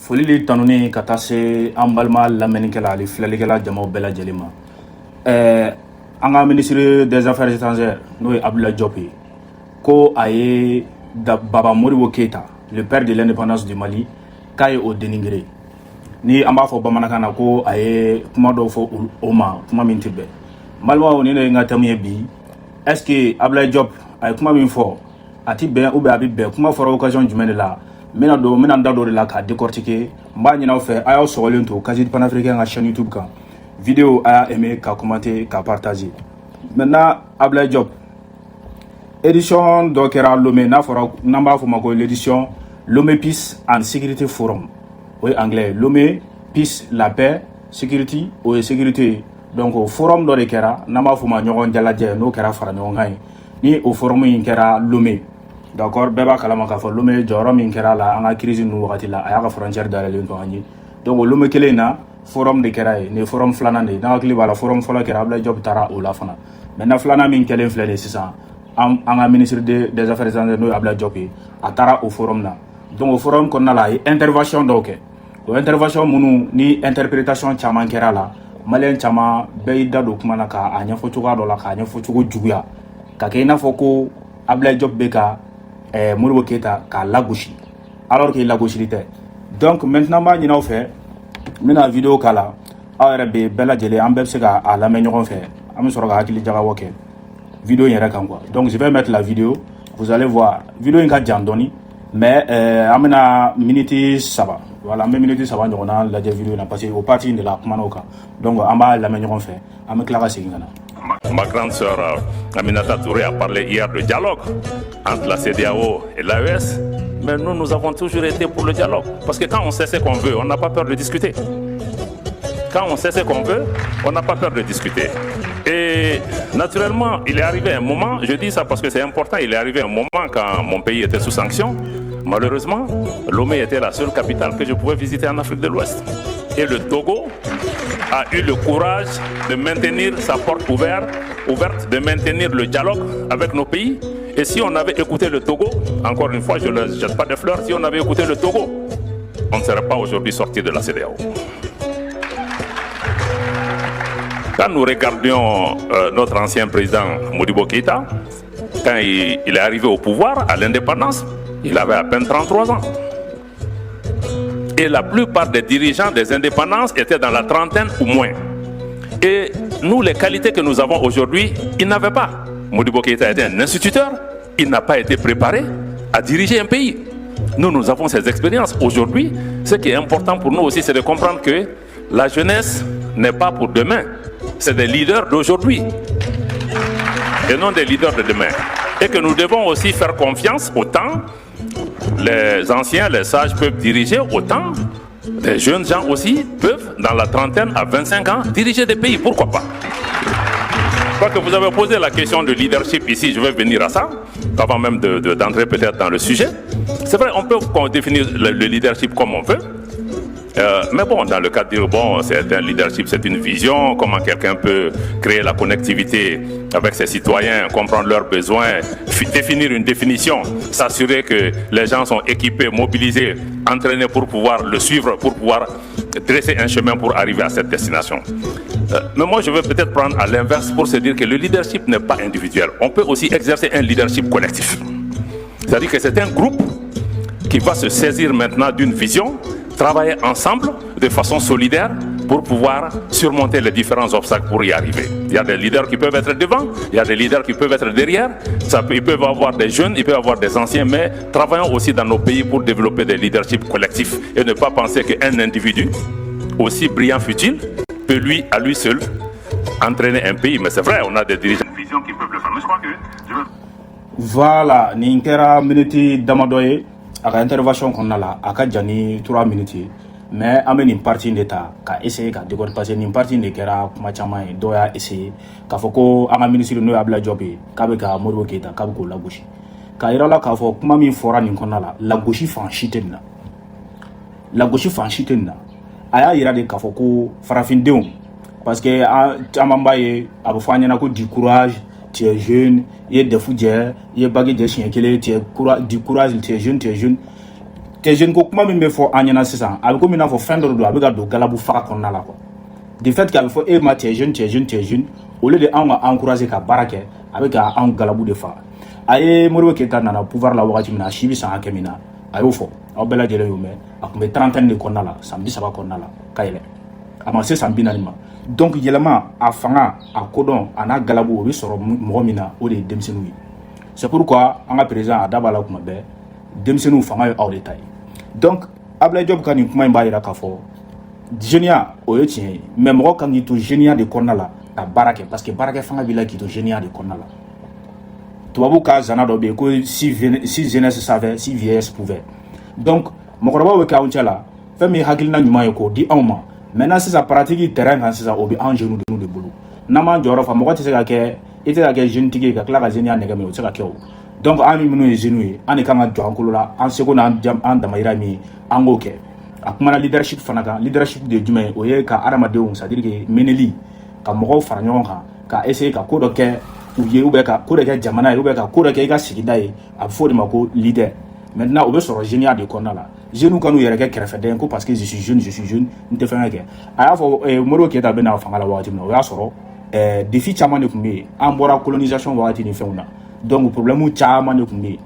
foli li tanuni ka taa se an balima lamɛnnikɛla ani filɛlikɛla jamaw bɛɛ lajɛlen ma. An ka ministre des affaires étrangères n'o ye Abdoulaye Diop ye ko a ye Baba Modibo Keita, le père de l'indépendance du Mali, k'a ye o dénigré. Ni an b'a fɔ bamanankan na ko a ye kuma dɔw fɔ o ma, kuma min tɛ bɛn. Balimaw, ni ne ye n ka thème ye bi, est-ce que Abdoulaye Diop a ye kuma min fɔ a ti bɛn ou bien a bɛ bɛn? Kuma fɔra occasion jumɛn de la? N bɛna da dɔ de la k'a décortiquer. N b'a ɲini aw fɛ a y'aw sɔgɔlen to Kazid Panafricain ka chaîne YouTube kan. Vidéo a y'a aimé, k'a commenter, k'a partager. Maintenant, Abdoulaye Diop, édition dɔ kɛra Lomé, n'a fɔra n'an b'a fɔ ma ko l'édition Lomé Peace and Security Forum. O ye anglais. Lomé Peace, la paix, security, o ye sécurité. Donc o forum dɔ de kɛra n'an b'a fɔ ma ɲɔgɔn jalajɛ n'o kɛra fara ɲɔgɔn kan ye. Ni o forum in kɛra Lomé. D'accord, bɛɛ b'a kalama k'a fɔ Lomé jɔyɔrɔ min kɛra la an ka crise ninnu wagati la a y'a ka frontière dayɛlɛlen to an ye. Donc o Lomé kelen in na forum de kɛra ye, nin forum filanan de ye. N'an hakili b'a la forum fɔlɔ kɛra Abdoulaye Diop taara o la fana. Maintenant filanan min kɛlen filɛ de sisan an ka ministre des affaires étrangères n'o ye Abdoulaye Diop ye a taara o forum na. Donc o forum kɔnɔna la a ye intervention dɔw kɛ. O intervention minnu ni interprétation caman kɛra la, maliyɛn caman bɛɛ y'i da don kuma na k'a ɲɛfɔ cogoya dɔ la, k'a ɲɛfɔ cogo juguya, ka kɛ i n'a fɔ ko Abdoulaye Diop bɛ ka Modibo Keita k'a lagosi alors que lagosili tɛ. Donc maintenant b'a ɲini aw fɛ, n bɛna vidéo k'a la, aw yɛrɛ bɛ bɛɛ lajɛlen an bɛɛ bɛ se k'a lamɛn ɲɔgɔn fɛ, an bɛ sɔrɔ ka hakili jagabɔ kɛ vidéo in yɛrɛ kan quoi. Donc je vais mettre la vidéo, vous allez voir vidéo in ka jan dɔɔni, mais an bɛna minute 3, voilà, an bɛ minute 3 ɲɔgɔnna lajɛ vidéo in na parce que o partie in de la kumana o kan. Donc an b'a lamɛn ɲɔgɔn fɛ, an bɛ tila ka segin ka na. Ma grande sœur Aminata Touré a parlé hier de dialogue entre la CEDEAO et l'AES, mais nous avons toujours été pour le dialogue. Parce que quand on sait ce qu'on veut, on n'a pas peur de discuter. Quand on sait ce qu'on veut, on n'a pas peur de discuter. Et naturellement, il est arrivé un moment, je dis ça parce que c'est important, il est arrivé un moment quand mon pays était sous sanction. Malheureusement, Lomé était la seule capitale que je pouvais visiter en Afrique de l'Ouest. Et le Togo a eu le courage de maintenir sa porte ouverte, de maintenir le dialogue avec nos pays. Et si on avait écouté le Togo, encore une fois, je ne jette pas de fleurs, si on avait écouté le Togo, on ne serait pas aujourd'hui sorti de la CEDEAO. Quand nous regardions notre ancien président Modibo Keita, quand il est arrivé au pouvoir, à l'indépendance, il avait à peine 33 ans. Et la plupart des dirigeants des indépendances étaient dans la trentaine ou moins. Et nous, les qualités que nous avons aujourd'hui, ils n'avaient pas. Modibo Keita était un instituteur, il n'a pas été préparé à diriger un pays. Nous avons ces expériences. Aujourd'hui, ce qui est important pour nous aussi, c'est de comprendre que la jeunesse n'est pas pour demain. C'est des leaders d'aujourd'hui et non des leaders de demain. Et que nous devons aussi faire confiance au temps. Les anciens, les sages peuvent diriger, autant les jeunes gens aussi peuvent, dans la trentaine à 25 ans, diriger des pays. Pourquoi pas? Je crois que vous avez posé la question de leadership ici, je vais venir à ça, avant même d'entrer peut-être dans le sujet. C'est vrai, on peut définir le leadership comme on veut. Mais bon, dans le cas de dire, bon, c'est un leadership, c'est une vision, comment quelqu'un peut créer la connectivité avec ses citoyens, comprendre leurs besoins, définir une définition, s'assurer que les gens sont équipés, mobilisés, entraînés pour pouvoir le suivre, pour pouvoir dresser un chemin pour arriver à cette destination. Mais moi, je veux peut-être prendre à l'inverse pour se dire que le leadership n'est pas individuel. On peut aussi exercer un leadership collectif. C'est-à-dire que c'est un groupe qui va se saisir maintenant d'une vision, travailler ensemble de façon solidaire pour pouvoir surmonter les différents obstacles pour y arriver. Il y a des leaders qui peuvent être devant, il y a des leaders qui peuvent être derrière, ils peuvent avoir des jeunes, ils peuvent avoir des anciens, mais travaillons aussi dans nos pays pour développer des leaderships collectifs et ne pas penser qu'un individu, aussi brillant fut-il, peut lui, à lui seul, entraîner un pays. Mais c'est vrai, on a des dirigeants qui peuvent le faire. Mais je crois que... Voilà, Ninkera Minute Damadoye. A ka intervention kɔnɔna la a ka jan ni 3 minutes ye, mais an bɛ nin partie de ta ka essayer ka décortiquer parce que nin partie de kɛra kuma caman ye. Dɔw y'a essayer k'a fɔ ko an ka ministre n'o ye Abdoulaye Diop ye k'a bɛ ka Modibo Keita k'a bɛ k'o lagosi, k'a yira la k'a fɔ kuma min fɔra nin kɔnɔna la lagosi fan si tɛ nin na, lagosi fan si tɛ nin na. A y'a yira de k'a fɔ ko farafindenw, parce que caman b'a ye a bɛ fɔ an ɲɛna ko du courage, tu es jeune, il y a des fous, il y a bagage de chien qui est du courage, tu es jeune. que jeune ko kuma min be fo anyana sisan a be ko mina fo fin do a be ga do galabu faka konna la quoi du fait qu'elle faut e ma t'es jeune au lieu de an encourager ka barake a be ga an galabu de fa aye Modibo Keita nana pouvoir la wakati mina shibi san akemina ayo fo aw bela jele yo me akumbe 30 de konna la sambi saba konna la kayele ama se sambi nalima donc yelema a fanga a kodon ana galabu o be soro mo mina o de demsenu c'est pourquoi anga président adabala kuma be demsenu fanga yo aw de tay donc Ablaye Diop kan kuma imba ira ka fo genia o yo tien mais mo kan yi to genia de konna la ta barake parce que barake fanga bi la ki to genia de konna la tubabu ka zana do be ko si jeunesse savait si vieillesse pouvait donc mokoroba we ka unchala fami hakilina nyuma yoko di awma maintenant c'est sa pratique terrain kan c'est ça obi en genou de bulu nama joro fa moko tse ka ke ite ka ke jeune tigi ka kla ka zenia nega me o tse ka ke o donc ami minu e jeune yi ani kan ga jonkolo la en seko na an damayira mi angoke akuma leadership fanaka leadership de jume o ye ka aramadeu c'est à dire que meneli ka moko fara ɲɔgɔn kan ka essayer ka ko dɔ kɛ u ye ou bien ka ko dɔ kɛ jamana ye ou bien ka ko dɔ kɛ i ka sigida ye a bɛ fɔ o de ma ko leader maintenant o bɛ sɔrɔ jeune de kɔnɔna la jeunes kan'u yɛrɛ kɛ kɛrɛfɛden ko parce que je suis jeune n tɛ fɛn kɛ a y'a fɔ Modibo Keita bɛ na fanga la wagati min na o y'a sɔrɔ défi caman de tun bɛ yen an bɔra colonisation wagati ni fɛnw na donc problème caman de tun bɛ yen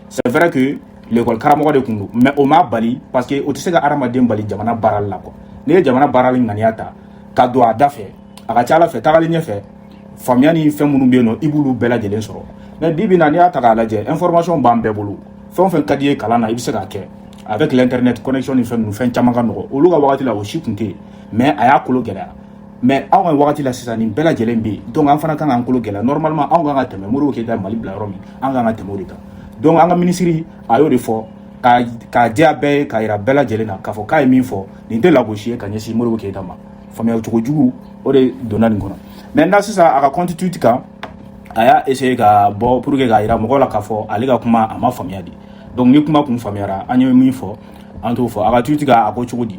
c'est vrai que l'école karamɔgɔ de tun don mais o ma bali parce que o tɛ se ka hadamaden bali jamana baarali la quoi n'i ye jamana baarali ŋaniya ta ka don a da fɛ a ka ca ala fɛ tagali ɲɛfɛ faamuya ni fɛn minnu bɛ yen nɔ i b'olu bɛɛ lajɛlen sɔrɔ mais bi bi in na n'i y'a ta k'a lajɛ information b'an bɛɛ bolo fɛn o fɛn ka di ye kalan na i bɛ se k'a kɛ avec l'internet connexion ni fɛn ninnu fɛn caman ka nɔgɔ olu ka wagati la o si tun tɛ yen mais a y'a kolo gɛlɛya mais anw ka wagati la sisan nin bɛɛ lajɛlen bɛ yen donc an fana kan k'an kolo gɛlɛya normalement anw kan ka tɛmɛ Modibo Keita ye Mali bila yɔrɔ min an kan ka tɛmɛ o de kan donc an ka ministre a y'o de fɔ k'a diya bɛɛ ye k'a yira bɛɛ lajɛlen na k'a fɔ k'a ye min fɔ nin tɛ lagosi ye ka ɲɛsin Modibo Keita ma faamuya cogo jugu o de donna nin kɔnɔ maintenant sisan a ka compte Twitter kan a y'a essayer ka bɔ pour que k'a yira mɔgɔw la k'a fɔ ale ka kuma a ma faamuya de donc ni kuma kun faamuyara an ye min fɔ an t'o fɔ a ka Twitter kan a ko cogo di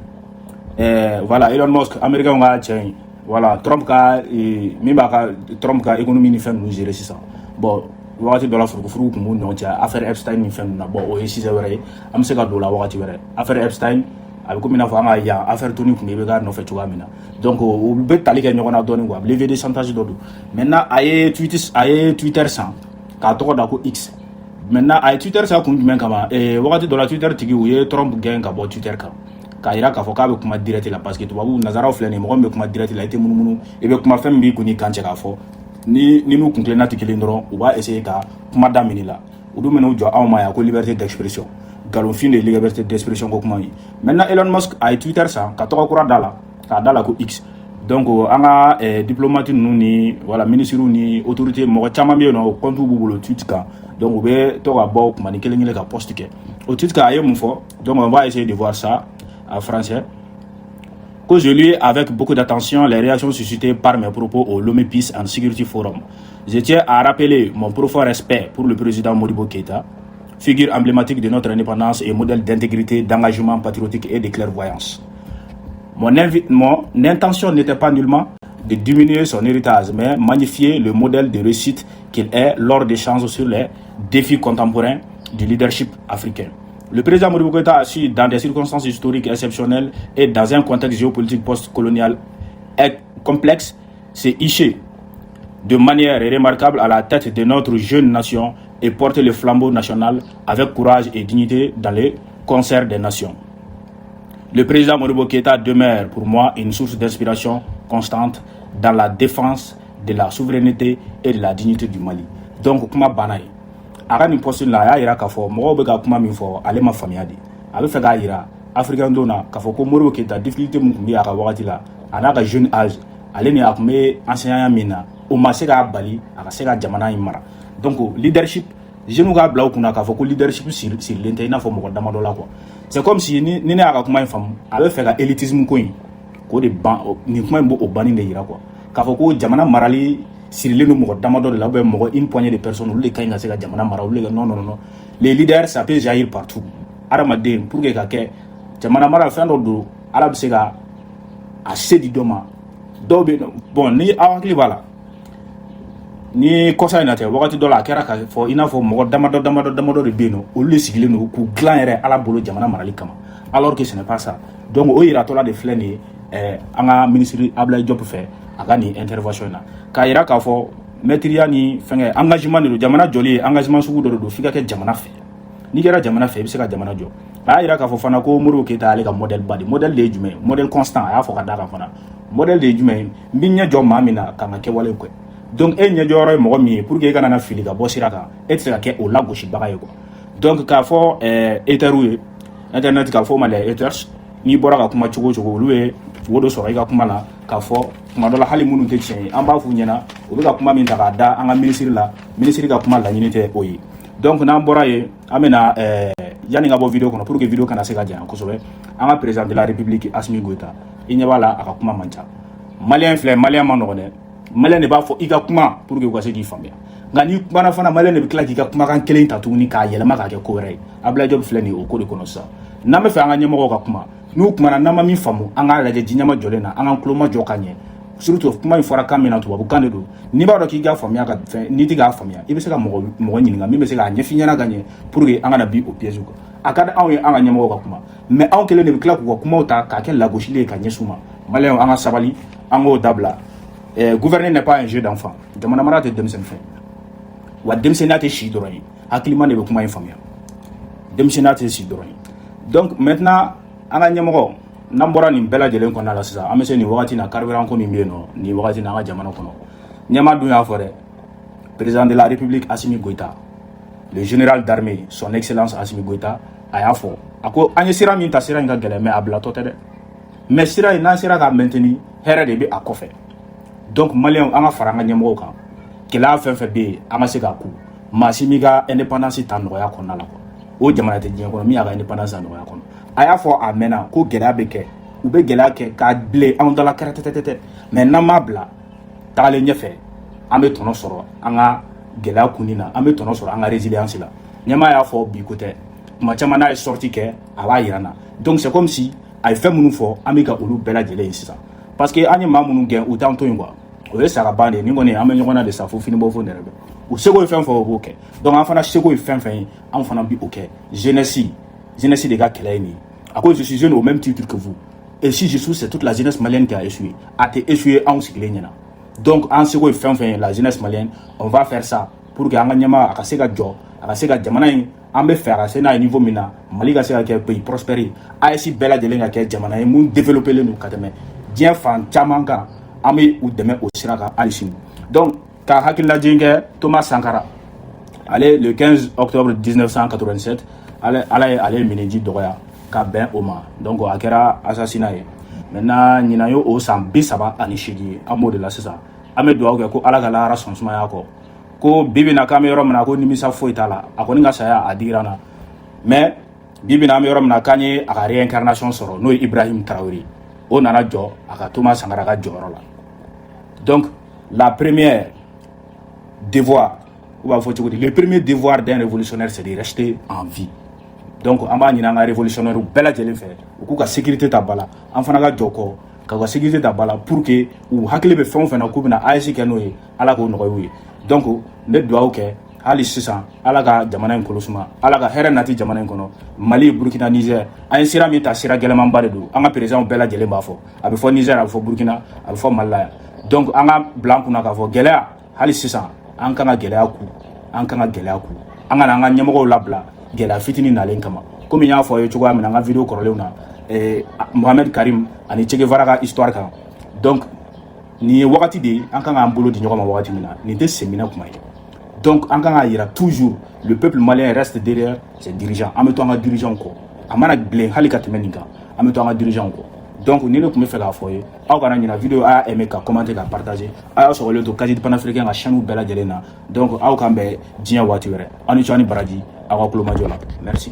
voilà Elon Musk américain ka cɛ in voilà Trump ka min b'a ka Trump ka économie ni fɛn ninnu gérer sisan bon wagati dɔ la furufuru kun b'u ɲɔgɔn cɛ affaire Epstein ni fɛn ninnu na bon o ye sujet wɛrɛ ye an bɛ se ka don o la wagati wɛrɛ affaire Epstein a bɛ komi i n'a fɔ an ka yan affaire Tony kun bɛ i bɛ k'a nɔfɛ cogoya min na donc o bɛ tali kɛ ɲɔgɔn na dɔɔnin quoi levé de chantage dɔ don maintenant a ye Twitter san k'a tɔgɔ da ko X maintenant a ye Twitter san kun jumɛn kama wagati dɔ la Twitter tigi u ye Trump gɛn ka bɔ Twitter kan k'a yira k'a fɔ k'a bɛ kuma direct la parce que tubabu nazaraw filɛ nin ye mɔgɔ min bɛ kuma direct la i tɛ munumunu i bɛ kuma fɛn min b'i kun n'i kan cɛ k'a fɔ ni n'u kun tilenna tɛ kelen dɔrɔn u b'a essayer ka kuma da minɛ la u dun bɛn'u jɔ anw ma yan ko liberté d'expression galonfin de liberté d'expression ko kuma ye maintenant Elon Musk a ye Twitter san ka tɔgɔ kura da la k'a da la ko X donc an ka diplomate ninnu ni wala ministres ni autorité mɔgɔ caman bɛ yen nɔ o compte b'u bolo Twitter kan donc u bɛ to ka bɔ kuma ni kelen kelen ka post kɛ o Twitter kan a ye mun fɔ donc on va essayer de voir ça en français que je lis avec beaucoup d'attention les réactions suscitées par mes propos au Lomé Peace and Security Forum. Je tiens à rappeler mon profond respect pour le président Modibo Keita, figure emblématique de notre indépendance et modèle d'intégrité, d'engagement patriotique et de clairvoyance. Mon intention n'était pas nullement de diminuer son héritage, mais magnifier le modèle de réussite qu'il est lors d'échanges sur les défis contemporains du leadership africain. Le président Modibo Keita a su, dans des circonstances historiques exceptionnelles et dans un contexte géopolitique post-colonial complexe, se hisser de manière remarquable à la tête de notre jeune nation et porter le flambeau national avec courage et dignité dans le concert des nations. Le président Modibo Keita demeure pour moi une source d'inspiration constante dans la défense de la souveraineté et de la dignité du Mali. Donc, kuma banaye. A ni poste la y'a yira k'a fɔ mɔgɔw bɛ ka kuma min fɔ ale ma faamuya de a bɛ fɛ k'a yira africain dɔw na k'a fɔ ko Modibo Keita difficulté mun tun bɛ a ka wagati la a n'a ka jeune âge ale ni a tun bɛ enseignant min na o ma se k'a bali a ka se ka jamana in mara donc leadership jeunes k'a bila u kunna k'a fɔ ko leadership sirilen tɛ i n'a fɔ mɔgɔ damadɔ la quoi c'est comme si ni ne y'a ka kuma in faamu a bɛ fɛ ka élitisme ko in k'o de ban nin kuma in b'o banni de yira quoi k'a fɔ ko jamana marali sirilen don mɔgɔ damadɔ de la ou bien mɔgɔ une poignée de personnes olu de ka ɲi ka se ka jamana mara olu de ka non les leaders ça peut jaillir partout adamaden pour que ka kɛ jamana mara fɛn dɔ don ala bɛ se ka a se di dɔ ma dɔw bɛ bon ni aw hakili b'a la ni kosa ina te wakati dɔ la a kɛra ka fɔ i n'a fɔ mɔgɔ damadɔ de bɛ yen nɔ olu de sigilen don k'u dilan yɛrɛ ala bolo jamana marali kama alors que ce n'est pas ça donc o yiratɔla de filɛ nin ye an ka ministre Abdoulaye Diop fɛ a ka nin intervention in na k'a yira k'a fɔ maîtriya ni fɛngɛ engagement de don jamana jɔli ye engagement sugu dɔ de don f'i ka kɛ jamana fɛ n'i kɛra jamana fɛ i bɛ se ka jamana jɔ a y'a yira k'a fɔ fana ko Modibo Keyita ale ka modèle ba de modèle de ye jumɛn ye modèle constant a y'a fɔ ka d'a kan fana modèle de ye jumɛn ye n bɛ ɲɛ jɔ maa min na ka n ka kɛwale kɛ donc e ɲɛjɔyɔrɔ ye mɔgɔ min ye pour que e kana na fili ka bɔ sira kan e tɛ se ka kɛ o lagosibaga ye quoi donc k'a fɔ haters ye internet k'a fɔ o ma les haters n'i bɔra ka kuma cogo o cogo olu ye wo dɔ sɔrɔ i ka kuma la k'a fɔ tuma dɔ la hali minnu tɛ tiɲɛ ye an b'a f'u ɲɛna u bɛ ka kuma min ta k'a da an ka ministre la ministre ka kuma laɲini tɛ o ye donc n'an bɔra yen an bɛna yanni ka bɔ vidéo kɔnɔ pour que vidéo kana se ka janya kosɛbɛ an ka président de la république Assimi Goïta i ɲɛ b'a la a ka kuma man ca malien filɛ malien ma nɔgɔn dɛ malien de b'a fɔ i ka kuma pour que u ka se k'i faamuya nka n'i kumana fana malien de bɛ tila k'i ka kumakan kelen ta tuguni k'a yɛlɛma k'a kɛ ko wɛrɛ ye Abdoulaye Diop filɛ nin ye o ko de kɔnɔ sisan n'an bɛ fɛ an ka ɲɛmɔgɔw ka kuma n'u kumana n'an ma min faamu an k'a lajɛ diɲɛma jɔlen na an k'an tulo majɔ ka ɲɛ surtout kuma in fɔra kan min na tubabukan de don n'i b'a dɔn k'i k'a faamuya ka fɛn n'i tɛ k'a faamuya i bɛ se ka mɔgɔ ɲininka min bɛ se k'a ɲɛf'i ɲɛna ka ɲɛ pour que an kana bi o piège kan a ka di anw ye an ka ɲɛmɔgɔw ka kuma mais anw kelen de bɛ tila k'u ka kumaw ta k'a kɛ lagosili ye ka ɲɛsin u ma maliyɛnw an ka sabali an k'o dabila gouverner n'est pas un jeu d'enfant jamana mara tɛ denmisɛnnin fɛn wa denmisɛnninya tɛ si dɔrɔn ye hakilima de bɛ kuma in faamuya denmisɛnninya tɛ si dɔrɔn ye donc maintenant an ka ɲɛmɔgɔ n'an bɔra nin bɛɛ lajɛlen kɔnɔna la sisan an bɛ se nin wagati na carburant ko min bɛ yen nɔ nin wagati na an ka jamana kɔnɔ ɲɛmaa dun y'a fɔ dɛ président de la république Assimi Goïta le général d'armée son excellence Assimi Goïta a y'a fɔ a ko an ye sira min ta sira in ka gɛlɛn mais a bilatɔ tɛ dɛ mais sira in n'an sera k'a maintenir hɛrɛ de bɛ a kɔfɛ donc maliyɛnw an ka fara an ka ɲɛmɔgɔw kan gɛlɛya fɛn fɛn bɛ yen an ka se k'a kun maa si m'i ka indépendance ta nɔgɔya kɔnɔna la quoi o jamana tɛ diɲɛ kɔnɔ min y'a ka indépendance ta nɔgɔya kɔnɔ a y'a fɔ a mɛnna ko gɛlɛya bɛ kɛ u bɛ gɛlɛya kɛ k'a bilen anw dala kɛrɛtɛtɛtɛ mais n'an m'a bila tagalen ɲɛfɛ an bɛ tɔnɔ sɔrɔ an ka gɛlɛya kunni na an bɛ tɔnɔ sɔrɔ an ka résilience la ɲɛmaa y'a fɔ bi ko tɛ tuma caman n'a ye sortie kɛ a b'a yira n na donc c'est comme si a ye fɛn minnu fɔ an bɛ ka olu bɛɛ lajɛlen ye sisan parce que an ye maa minnu gɛn u t'an to yen quoi o ye sagaban de ye ni kɔni an bɛ ɲɔgɔn na de sa fo fini bɔ fo nɛrɛ bɛ u seko ye fɛn fɛn o b'o kɛ donc an fana seko ye fɛn fɛn ye an fana bi o kɛ jeunesse de ka kɛlɛ ye nin ye a ko je suis jeune au même titre que vous et si je suis c'est toute la jeunesse malienne qui a échoué a tɛ échoué anw sigilen ɲɛna donc an seko ye fɛn fɛn ye la jeunesse malienne on va faire ça pour que an ka ɲɛmaa a ka se ka jɔ a ka se ka jamana in an bɛ fɛ a ka se n'a ye niveau min na Mali ka se ka kɛ pays prospère ye AES bɛɛ lajɛlen ka kɛ jamana ye mun développé len don ka tɛmɛ diɲɛ fan caman kan an bɛ u dɛmɛ o sira kan hali sini donc ka hakililajigin kɛ Thomas Sankara ale le 15 octobre 1987 ala ye ale minɛji dɔgɔya ka bɛn o ma donc a kɛra assassinat ye maintenant ɲinan ye o san 38 ye an b'o de la sisan an bɛ dugawu kɛ ko ala ka lahara sɔn sumaya kɔ ko bibi na k'an bɛ yɔrɔ min na ko nimisa foyi t'a la a kɔni ka saya a digira na mais bibi na an bɛ yɔrɔ min na k'an ye a ka réincarnation sɔrɔ n'o ye Ibrahim Traoré o nana jɔ a ka Thomas Sankara ka jɔyɔrɔ la donc la première devoir ou b'a fɔ cogo di le premier devoir d'un révolutionnaire c'est de rester en vie donc an b'a ɲini an ka révolutionnaire bɛɛ lajɛlen fɛ u k'u ka sécurité ta ba la an fana ka jɔ kɔ k'u ka sécurité ta ba la pour que u hakili bɛ fɛn o fɛn na k'u bɛna AES kɛ n'o ye ala k'o nɔgɔya u ye donc n bɛ dugawu kɛ hali sisan ala ka jamana in kolosuma ala ka hɛrɛ nati jamana in kɔnɔ Mali Burkina Niger an ye sira min ta sira gɛlɛmanba de don an ka président bɛɛ lajɛlen b'a fɔ a bɛ fɔ Niger a bɛ fɔ Burkina a bɛ fɔ Mali la yan donc an ka bila an kunna k'a fɔ gɛlɛya hali sisan an kan ka gɛlɛya ku an kan ka gɛlɛya ku an kana an ka ɲɛmɔgɔw labila gɛlɛya fitinin nalen kama komi n y'a fɔ a ye cogoya min na an ka vidéo kɔrɔlenw na Mohamed Karim ani Che Guevara ka histoire kan donc nin ye wagati de ye an kan k'an bolo di ɲɔgɔn ma wagati min na nin tɛ sɛmina kuma ye donc an kan ka yira toujours le peuple malien reste derrière ses dirigeants an bɛ to an ka dirigeants kɔ a mana bilen hali ka tɛmɛ nin kan an bɛ to an ka dirigeants kɔ donc ni ne tun bɛ fɛ k'a fɔ ye aw kana ɲina vidéo a y'a aimé ka commenter ka partager a y'a sɔgɔlen to Kadi panafricain ka chaîne bɛɛ lajɛlen na donc aw kan bɛn diɲɛ waati wɛrɛ aw ni ce aw ni baraji aw ka kulomajɔ la merci.